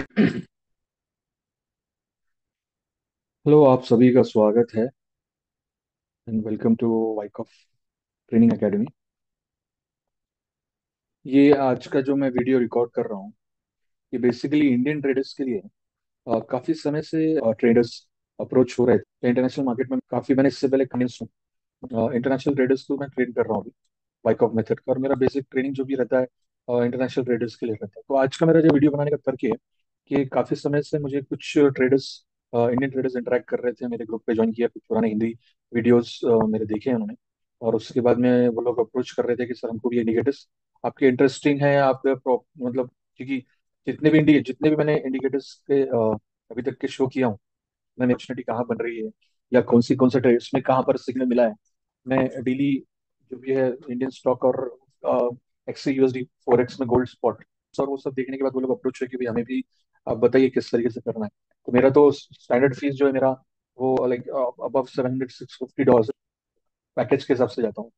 Hello, आप सभी का स्वागत है and welcome to Wyckoff training academy. ये आज का जो मैं वीडियो रिकॉर्ड कर रहा हूँ, ये बेसिकली इंडियन ट्रेडर्स के लिए है। काफी समय से ट्रेडर्स अप्रोच हो रहे थे इंटरनेशनल मार्केट में। काफी मैंने इससे पहले कन्विंस हूँ इंटरनेशनल ट्रेडर्स को मैं ट्रेन कर रहा हूँ अभी वाइकॉफ मेथड का, और मेरा बेसिक ट्रेनिंग जो भी रहता है इंटरनेशनल ट्रेडर्स के लिए रहता है। तो आज का मेरा जो वीडियो बनाने का तर्क ये है कि काफी समय से मुझे कुछ ट्रेडर्स, इंडियन ट्रेडर्स इंटरेक्ट कर रहे थे, मेरे ग्रुप पे ज्वाइन किया, कुछ पुराने हिंदी वीडियोस मेरे देखे हैं उन्होंने। और उसके बाद में वो लोग अप्रोच कर रहे थे कि सर हमको भी इंडिकेटर्स आपके इंटरेस्टिंग है, आप मतलब, क्योंकि जितने भी मैंने इंडिकेटर्स के अभी तक के शो किया हूँ, मैंने अपॉर्चुनिटी कहाँ बन रही है या कौन सा ट्रेड्स में कहाँ पर सिग्नल मिला है। मैं डेली जो भी है इंडियन स्टॉक और एक्सी यूएसडी फोरेक्स में गोल्ड स्पॉट और वो सब देखने के बाद वो लोग अप्रोच है कि भाई हमें भी आप बताइए किस तरीके से करना है। तो मेरा तो स्टैंडर्ड फीस जो है मेरा, वो लाइक अबव 700 650 डॉलर पैकेज के हिसाब से जाता हूँ।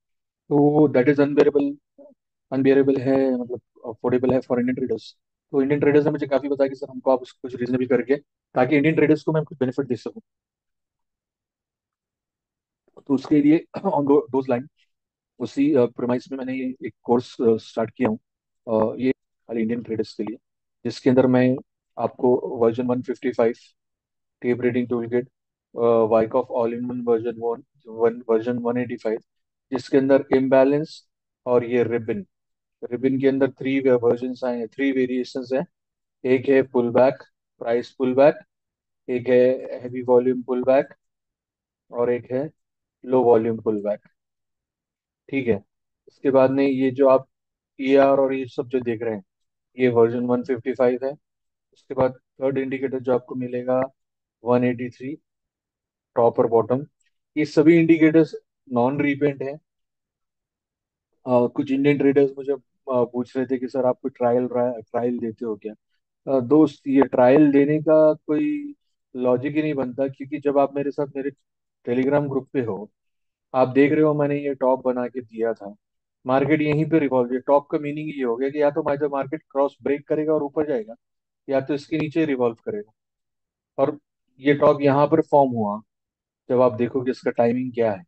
तो दैट इज अनबेरेबल, अनबियरेबल है, मतलब अफोर्डेबल है फॉर इंडियन ट्रेडर्स। तो इंडियन ट्रेडर्स ने मुझे काफी बताया कि सर हमको आप उसको कुछ रीजनेबल करके, ताकि इंडियन ट्रेडर्स को मैं कुछ बेनिफिट दे सकूं। तो उसके लिए ऑन दोज लाइन, उसी प्रोमाइस में मैंने ये एक कोर्स स्टार्ट किया हूँ, ये खाली इंडियन ट्रेडर्स के लिए, जिसके अंदर मैं आपको version 155 tape reading tool kit, वाइक of all in one version version 185, जिसके अंदर इम्बैलेंस और ये रिबन, रिबन के अंदर थ्री वर्जन आए हैं, थ्री वेरिएशंस हैं। एक है pull back, price pull back, एक है हैवी वॉल्यूम पुल बैक, और एक है लो वॉल्यूम पुल बैक। ठीक है। इसके बाद में ये जो आप ER और ये सब जो देख रहे हैं, ये वर्जन 155 है। उसके बाद थर्ड इंडिकेटर जो आपको मिलेगा 183, टॉप और बॉटम। ये सभी इंडिकेटर्स नॉन रीपेंट है। कुछ इंडियन ट्रेडर्स मुझे पूछ रहे थे कि सर आप कोई ट्रायल ट्रायल देते हो क्या। दोस्त, ये ट्रायल देने का कोई लॉजिक ही नहीं बनता, क्योंकि जब आप मेरे साथ मेरे टेलीग्राम ग्रुप पे हो, आप देख रहे हो मैंने ये टॉप बना के दिया था। मार्केट यहीं पे रिवॉल्व, ये टॉप का मीनिंग ये हो गया कि या तो जब मार्केट क्रॉस ब्रेक करेगा और ऊपर जाएगा, या तो इसके नीचे रिवॉल्व करेगा। और ये टॉप यहाँ पर फॉर्म हुआ, जब आप देखो कि इसका टाइमिंग क्या है,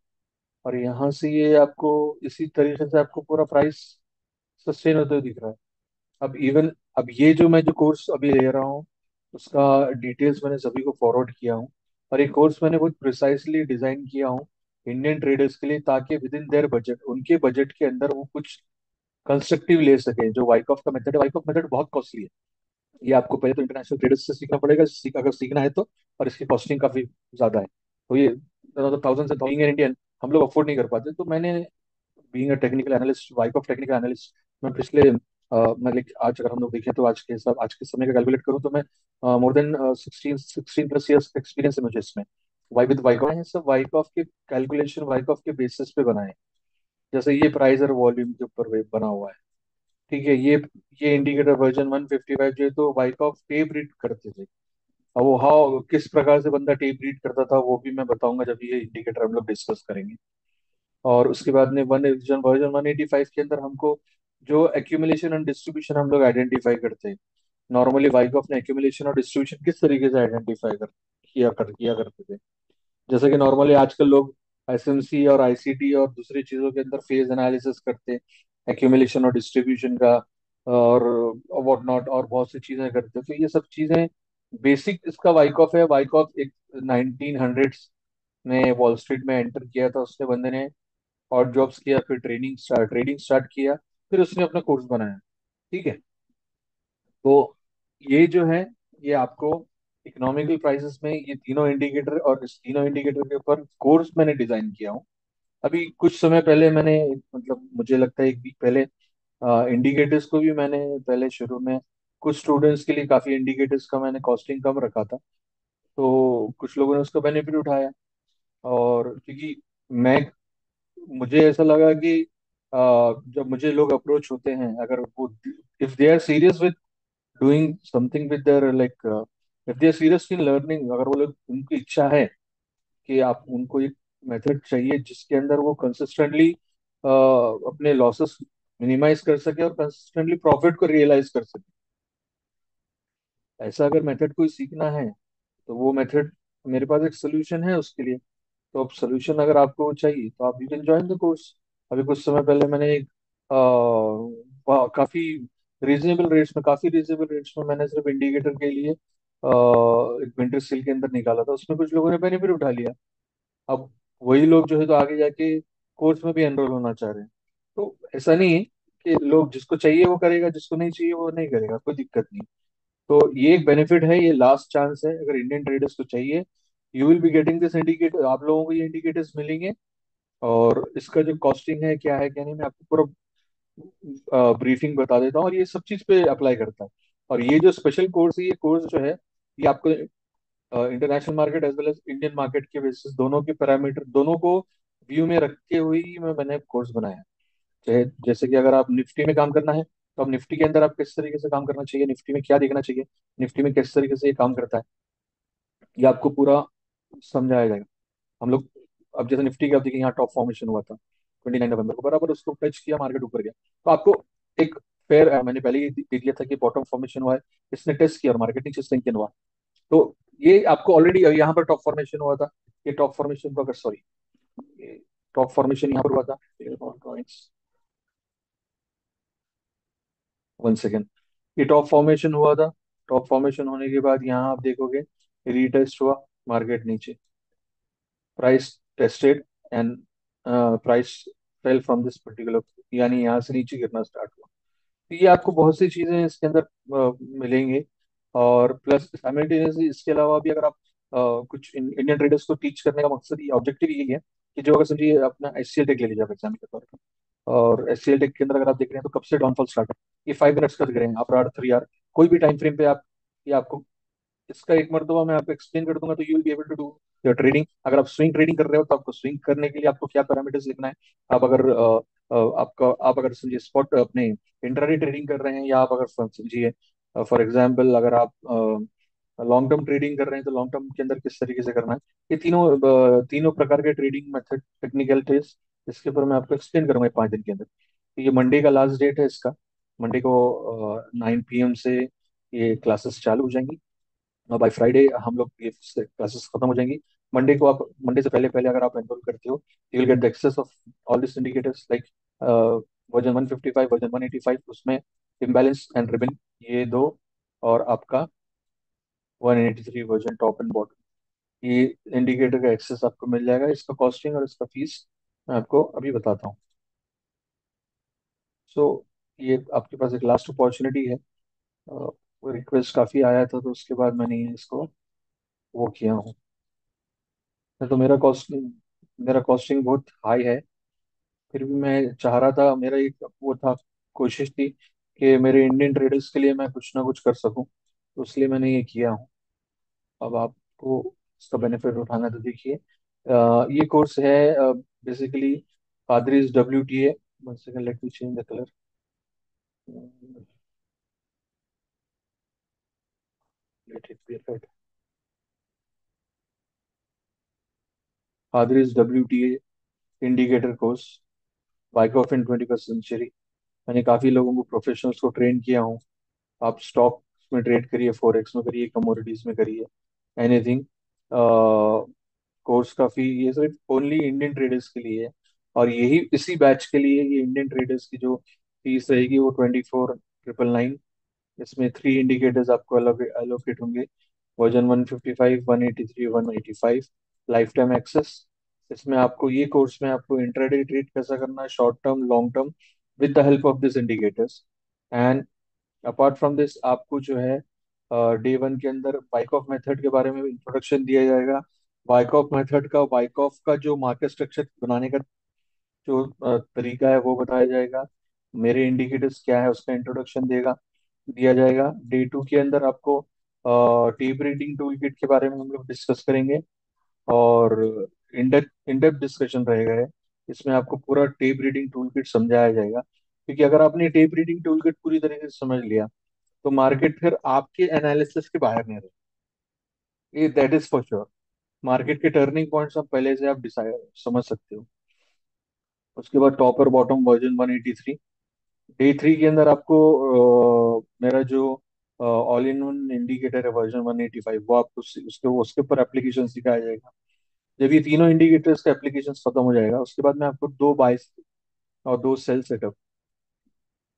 और यहाँ से ये आपको इसी तरीके से आपको पूरा प्राइस सस्टेन होते हुए दिख रहा है। अब इवन, अब ये जो मैं जो कोर्स अभी ले रहा हूँ, उसका डिटेल्स मैंने सभी को फॉरवर्ड किया हूँ। और ये कोर्स मैंने बहुत प्रिसाइसली डिजाइन किया हूँ इंडियन ट्रेडर्स के लिए, ताकि विद इन देयर बजट, उनके बजट के अंदर वो कुछ कंस्ट्रक्टिव ले सके। जो वाइकॉफ का मेथड है, वाइकॉफ मेथड बहुत कॉस्टली है। ये आपको पहले तो इंटरनेशनल ट्रेडर्स से सीखना पड़ेगा, अगर सीखना है तो। और इसकी कॉस्टिंग काफी ज्यादा है, तो ये थाउजेंड से बीइंग एन इंडियन हम लोग अफोर्ड नहीं कर पाते। तो मैंने, बीइंग अ टेक्निकल एनालिस्ट, वाइक ऑफ टेक्निकल एनालिस्ट, मैं पिछले मतलब आज अगर हम लोग देखें तो आज के समय का कैलकुलेट करूं तो मैं more than 16 16 plus years experience है मुझे इसमें। वाई विद वाइक है सब वाइक ऑफ के कैलकुलेशन, वाइक ऑफ के बेसिस पे बनाए। जैसे ये प्राइस और वॉल्यूम के ऊपर बना हुआ है। ठीक है। ये इंडिकेटर वर्जन 155 जो है, तो वाइक ऑफ टेप रीड करते थे। अब वो हाउ किस प्रकार से बंदा टेप रीड करता था वो भी मैं बताऊंगा जब ये इंडिकेटर हम लोग डिस्कस करेंगे। और उसके बाद में वन वर्जन वर्जन 185 के अंदर हमको जो एक्यूमुलेशन एंड डिस्ट्रीब्यूशन हम लोग आइडेंटिफाई करते हैं। नॉर्मली वाइकॉफ ने एक्यूमुलेशन और डिस्ट्रीब्यूशन किस तरीके से आइडेंटिफाई किया करते थे। जैसे कि नॉर्मली आजकल लोग SMC और ICT और दूसरी चीजों के अंदर फेज एनालिसिस करते हैं एक्यूमुलेशन और डिस्ट्रीब्यूशन का, और व्हाट नॉट, और बहुत सी चीजें करते हैं। तो ये सब चीजें बेसिक इसका वाइकॉफ है। वाइकॉफ एक 1900s में वॉल स्ट्रीट में एंटर किया था उसने, बंदे ने और जॉब्स किया, फिर ट्रेडिंग स्टार्ट किया, फिर उसने अपना कोर्स बनाया। ठीक है। तो ये जो है, ये आपको इकोनॉमिकल प्राइसेस में ये तीनों इंडिकेटर, और इस तीनों इंडिकेटर के ऊपर कोर्स मैंने डिजाइन किया हूँ। अभी कुछ समय पहले मैंने, मतलब मुझे लगता है 1 वीक पहले, इंडिकेटर्स को भी मैंने पहले शुरू में कुछ स्टूडेंट्स के लिए काफी इंडिकेटर्स का मैंने कॉस्टिंग कम रखा था। तो कुछ लोगों ने उसका बेनिफिट उठाया। और क्योंकि मैं, मुझे ऐसा लगा कि जब मुझे लोग अप्रोच होते हैं, अगर वो, if they are serious with doing something with their like, if they are serious in learning, अगर वो लोग, उनकी इच्छा है कि आप उनको एक मेथड चाहिए जिसके अंदर वो कंसिस्टेंटली अपने लॉसेस मिनिमाइज कर सके और कंसिस्टेंटली प्रॉफिट को रियलाइज कर सके। ऐसा अगर मेथड कोई सीखना है तो वो मेथड, मेरे पास एक सोल्यूशन है उसके लिए। तो अब सोल्यूशन अगर आपको चाहिए तो आप you can join the course. अभी कुछ समय पहले मैंने एक काफी काफी रिजनेबल रेट्स में मैंने सिर्फ इंडिकेटर के लिए एक विंटर सेल के अंदर निकाला था, उसमें कुछ लोगों ने बेनिफिट उठा लिया। अब वही लोग जो है तो आगे जाके कोर्स में भी एनरोल होना चाह रहे हैं। तो ऐसा नहीं है कि लोग जिसको चाहिए वो करेगा, जिसको नहीं चाहिए वो नहीं करेगा, कोई दिक्कत नहीं। तो ये एक बेनिफिट है, ये लास्ट चांस है अगर इंडियन ट्रेडर्स को चाहिए। You will be getting this indicator, आप लोगों को ये इंडिकेटर्स मिलेंगे। और इसका जो कॉस्टिंग है क्या है क्या नहीं, मैं आपको पूरा ब्रीफिंग बता देता हूँ, और ये सब चीज़ पे अप्लाई करता है। और ये जो स्पेशल कोर्स है, ये कोर्स जो है ये आपको international market as well as Indian market के बेसिस दोनों के पैरामीटर दोनों को व्यू में रखते हुए ही मैंने कोर्स बनाया है। चाहे जैसे कि अगर आप निफ्टी में काम करना है तो अब निफ्टी के अंदर आप किस तरीके से काम करना चाहिए, निफ्टी में क्या देखना चाहिए, निफ्टी में किस तरीके से ये काम करता है, ये आपको पूरा समझाया जाएगा। हम लोग अब जैसे निफ्टी के आप देखिए यहाँ टॉप फॉर्मेशन हुआ था 29 नवंबर को, बराबर उसको टच किया, मार्केट ऊपर गया। तो आपको एक फेयर, मैंने पहले ही दे दिया था कि बॉटम फॉर्मेशन हुआ है, इसने टेस्ट किया और मार्केट नीचे स्ट्रेंथन हुआ। तो ये आपको ऑलरेडी यहाँ पर टॉप फॉर्मेशन हुआ था। ये टॉप फॉर्मेशन को अगर सॉरी, टॉप फॉर्मेशन यहाँ पर हुआ था, वन सेकेंड, ये टॉप फॉर्मेशन हुआ था। टॉप फॉर्मेशन होने के बाद यहाँ आप देखोगे रीटेस्ट हुआ, मार्केट नीचे, price tested and price fell from this particular, यानी यहाँ से नीचे गिरना स्टार्ट हुआ। तो ये आपको बहुत सी चीजें इसके अंदर मिलेंगे। और प्लस साइमल्टेनियसली इसके अलावा भी अगर आप कुछ इंडियन ट्रेडर्स को टीच करने का मकसद, ये ऑब्जेक्टिव यही है कि जो अगर समझिए अपना एच सी एल टेक ले लीजिए आप एग्जाम के तौर पर, और एच सी एल टेक के अंदर अगर आप देख रहे हैं तो कब से डाउनफॉल स्टार्ट है, ये 5 मिनट्स का दिख रहे हैं, आप 3 आर, कोई भी टाइम फ्रेम पे आप, ये आपको इसका एक मरतबा मैं आपको एक्सप्लेन कर दूंगा तो you will be able to do your trading. अगर आप स्विंग ट्रेडिंग कर रहे हो तो आपको स्विंग करने के लिए आपको क्या पैरामीटर्स लिखना है। आप अगर आप अगर समझिए स्पॉट अपने इंट्राडे ट्रेडिंग कर रहे हैं, या आप अगर समझिए फॉर एग्जांपल अगर आप लॉन्ग टर्म ट्रेडिंग कर रहे हैं तो लॉन्ग टर्म के अंदर किस तरीके से करना है, ये तीनों प्रकार के ट्रेडिंग मेथड टेक्निकलिटीज इसके ऊपर मैं आपको एक्सप्लेन करूंगा 5 दिन के अंदर। तो ये मंडे का लास्ट डेट है इसका। मंडे को 9 PM से ये क्लासेस चालू हो जाएंगी, और बाय फ्राइडे हम लोग ये क्लासेस खत्म हो जाएंगी। मंडे को आप, मंडे से पहले पहले अगर आप एनरोल करते हो you will get the access of all this indicators like version 155, version 185, उसमें इम्बैलेंस एंड रिबन, ये दो, और आपका 183 वर्जन टॉप एंड बॉटम, ये इंडिकेटर का एक्सेस आपको मिल जाएगा। इसका कॉस्टिंग और इसका फीस मैं आपको अभी बताता हूँ। सो ये आपके पास एक लास्ट अपॉर्चुनिटी है। रिक्वेस्ट काफ़ी आया था तो उसके बाद मैंने इसको वो किया हूँ। तो मेरा कॉस्टिंग बहुत हाई है, फिर भी मैं चाह रहा था, मेरा एक वो था, कोशिश थी कि मेरे इंडियन ट्रेडर्स के लिए मैं कुछ ना कुछ कर सकूं, तो इसलिए मैंने ये किया हूँ। अब आपको इसका बेनिफिट उठाना है तो देखिए, ये कोर्स है बेसिकली कादरीज WTA। One second, let me change the colour. Let it be red. कादरीज WTA indicator course, bike of in 21st century. मैंने काफी लोगों को, प्रोफेशनल्स को ट्रेन किया हूँ। आप स्टॉक में ट्रेड करिए, फॉरेक्स में करिए, कमोडिटीज में करिए, एनीथिंग। कोर्स काफी, ये सिर्फ ओनली इंडियन ट्रेडर्स के लिए है। और यही इसी बैच के लिए ये इंडियन ट्रेडर्स की जो फीस रहेगी वो 24,999। इसमें 3 इंडिकेटर्स आपको अलग एलोकेट होंगे, वर्जन 155, 183, 185, लाइफ टाइम एक्सेस। इसमें आपको, ये कोर्स में आपको इंट्राडे ट्रेड कैसा करना है, short term long term, with the help of this indicators. And apart from this आपको जो है डे वन के अंदर बाइकऑफ मेथड के बारे में इंट्रोडक्शन दिया जाएगा। बाइकऑफ मेथड का, बाइकऑफ का जो मार्केट स्ट्रक्चर बनाने का जो तरीका है वो बताया जाएगा। मेरे इंडिकेटर्स क्या है उसका इंट्रोडक्शन दिया जाएगा। डे टू के अंदर आपको टेप रीडिंग टूल किट के बारे में हम लोग डिस्कस करेंगे, और इन डेप्थ डिस्कशन रहेगा है। इसमें आपको पूरा टेप रीडिंग टूल किट समझाया जाएगा, क्योंकि अगर आपने टेप रीडिंग टूल किट पूरी तरीके से समझ लिया तो मार्केट फिर आपके एनालिसिस के बाहर नहीं रहेगा, ये that is for sure. Market के टर्निंग पॉइंट्स आप पहले से आप डिसाइड समझ सकते हो। उसके बाद टॉप और बॉटम वर्जन 183। डे थ्री के अंदर आपको मेरा जो ऑल इन वन इंडिकेटर है वर्जन 185, वो आपको उसके उसके ऊपर एप्लीकेशन सिखाया जाएगा। जब ये तीनों इंडिकेटर्स का एप्लीकेशन खत्म हो जाएगा, उसके बाद मैं आपको दो बाइस और दो sell setup,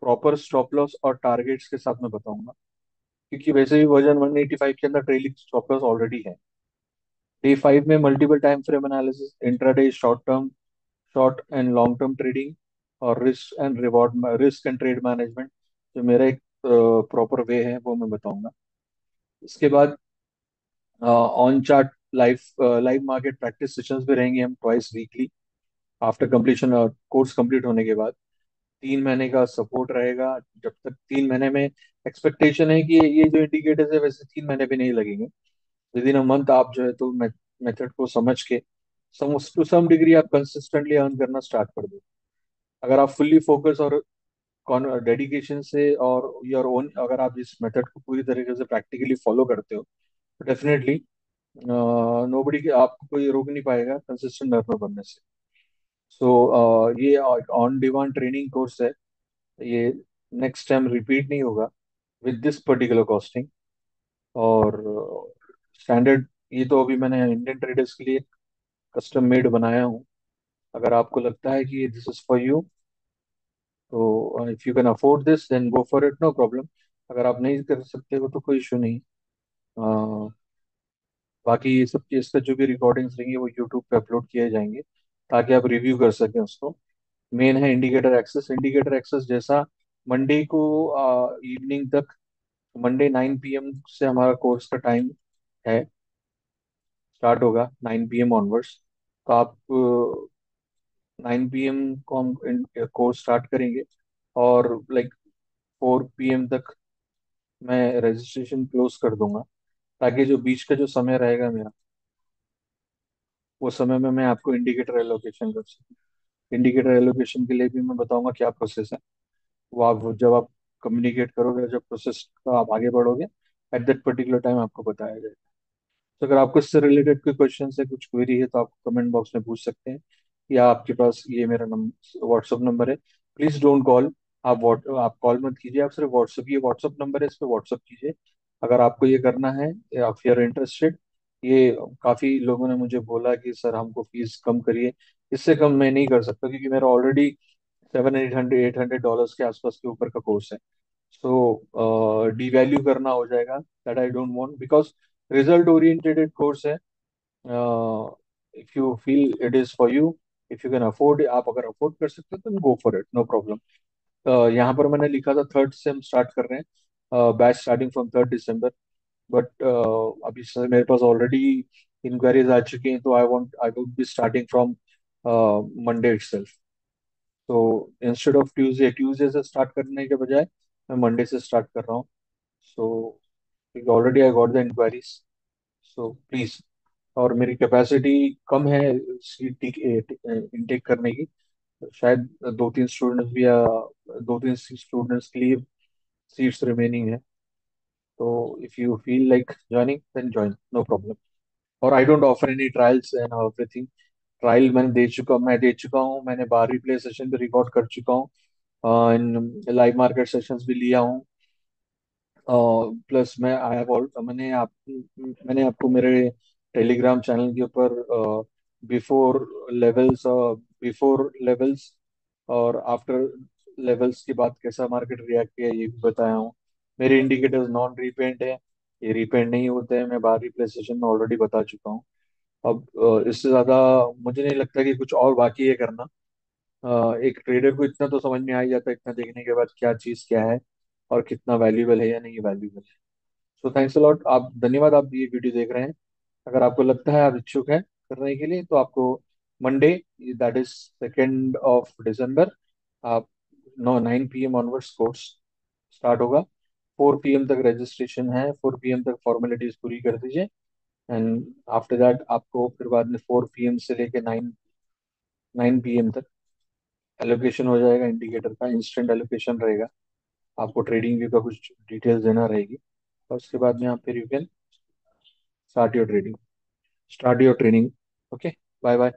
proper stop loss और टारगेट्स के साथ में बताऊंगा। क्योंकि वैसे भी वर्जन 185 के अंदर ट्रेलिंग स्टॉप लॉस ऑलरेडी है। डे 5 में multiple time frame analysis, intraday short term, short and long term trading, और रिस्क एंड ट्रेड मैनेजमेंट, जो मेरा एक प्रॉपर वे है वो मैं बताऊंगा। इसके बाद on chart live market practice sessions भी रहेंगे हम ट्वाइस वीकली, आफ्टर कंप्लीशन और कोर्स कंप्लीट होने के बाद। 3 महीने का सपोर्ट रहेगा। जब तक 3 महीने में एक्सपेक्टेशन है कि ये जो इंडिकेटर्स है वैसे 3 महीने भी नहीं लगेंगे, विद इन अ मंथ आप जो है तो मेथड को समझ के सम टू सम डिग्री आप कंसिस्टेंटली अर्न करना स्टार्ट कर दो। अगर आप फुल्ली फोकस और डेडिकेशन से और योर ओन, अगर आप इस मेथड को पूरी तरीके से प्रैक्टिकली फॉलो करते हो, तो डेफिनेटली नोबडी के आपको कोई रोक नहीं पाएगा कंसिस्टेंट लर्नर बनने से। सो ये ऑन डिमांड ट्रेनिंग कोर्स है। ये नेक्स्ट टाइम रिपीट नहीं होगा विद दिस पर्टिकुलर कॉस्टिंग और स्टैंडर्ड। ये तो अभी मैंने इंडियन ट्रेडर्स के लिए कस्टम मेड बनाया हूँ। अगर आपको लगता है कि दिस इज फॉर यू, तो if you can afford this then go for it, no problem. अगर आप नहीं कर सकते हो तो कोई इशू नहीं। अ, बाकी ये सब चीज़ का जो भी रिकॉर्डिंग्स रहेंगे वो यूट्यूब पे अपलोड किए जाएंगे, ताकि आप रिव्यू कर सकें उसको। मेन है इंडिकेटर एक्सेस। इंडिकेटर एक्सेस जैसा मंडे को इवनिंग तक, मंडे 9 PM से हमारा कोर्स का टाइम है, स्टार्ट होगा 9 PM ऑनवर्ड्स। तो आप 9 PM को हम कोर्स स्टार्ट करेंगे, और लाइक 4 PM तक मैं रजिस्ट्रेशन क्लोज कर दूंगा, ताकि जो बीच का जो समय रहेगा मेरा, वो समय में मैं आपको इंडिकेटर एलोकेशन कर सकूँ। इंडिकेटर एलोकेशन के लिए भी मैं बताऊंगा क्या प्रोसेस है। वो आप जब आप कम्युनिकेट करोगे, जब प्रोसेस का आप आगे बढ़ोगे, एट दैट पर्टिकुलर टाइम आपको बताया जाएगा। तो अगर आपको इससे रिलेटेड कोई क्वेश्चन है, कुछ क्वेरी है, तो आप कमेंट बॉक्स में पूछ सकते हैं, या आपके पास ये मेरा नंबर, व्हाट्सअप नंबर है। Please don't call. आप कॉल मत कीजिए, आप सिर्फ व्हाट्सअप, ये व्हाट्सअप नंबर है, इस पर व्हाट्सअप कीजिए अगर आपको ये करना है, या फिर आर इंटरेस्टेड। ये काफी लोगों ने मुझे बोला कि सर हमको फीस कम करिए। इससे कम मैं नहीं कर सकता, क्योंकि मेरा ऑलरेडी 700-800 डॉलर्स के आसपास के ऊपर का कोर्स है। सो डिवैल्यू करना हो जाएगा, that I don't want, because result oriented course है। If you feel it is for you, if you can afford, आप अगर अफोर्ड कर सकते हो तो go for it, no problem. यहाँ पर मैंने लिखा था 3rd से हम स्टार्ट कर रहे हैं, batch starting from 3rd December। But अभी से मेरे पास ऑलरेडी इंक्वायरीज आ चुकी हैं, तो I would be starting from Monday itself. तो इंस्टेड ऑफ ट्यूसडे से स्टार्ट करने के बजाय मैं मंडे से स्टार्ट कर रहा हूँ। So already I got the inquiries, so please. और मेरी कैपेसिटी कम है सीट इनटेक करने की। शायद 2-3 स्टूडेंट्स भी, या 2-3 स्टूडेंट्स के लिए सीट्स रिमेनिंग है। तो if you feel like joining then join, no problem. और I don't offer any trials and everything. Trial मैं दे चुका हूँ, मैंने बार रिप्ले सेशन भी रिकॉर्ड कर चुका हूँ, इन लाइव मार्केट सेशंस भी लिया हूँ। प्लस मैंने आपको मेरे टेलीग्राम चैनल के ऊपर बिफोर बिफोर लेवल्स और आफ्टर लेवल्स के बाद कैसा मार्केट रिएक्ट किया ये भी बताया हूँ। मेरे इंडिकेटर्स नॉन रीपेंट है, ये रीपेंट नहीं होते हैं, मैं बार रिप्ले सेशन में ऑलरेडी बता चुका हूँ। अब इससे ज़्यादा मुझे नहीं लगता कि कुछ और बाकी है करना। एक ट्रेडर को इतना तो समझ में आ ही जाता है, इतना देखने के बाद, क्या चीज़ क्या है और कितना वैल्यूएबल है या नहीं वैल्यूएबल है। सो थैंक्स अ लॉट, आप धन्यवाद, आप ये वीडियो देख रहे हैं। अगर आपको लगता है आप इच्छुक हैं करने के लिए, तो आपको Monday, that is 2nd of December, आप 9 PM ऑनवर्ड्स कोर्स स्टार्ट होगा। 4 PM तक रजिस्ट्रेशन है, 4 PM तक फॉर्मेलिटीज पूरी कर दीजिए, एंड आफ्टर दैट आपको फिर बाद में 4 PM से लेके 9 PM तक एलोकेशन हो जाएगा। इंडिकेटर का इंस्टेंट एलोकेशन रहेगा, आपको ट्रेडिंग व्यू का कुछ डिटेल्स देना रहेगी, और उसके बाद में आप फिर you can start your trading, start your training. Okay, bye bye.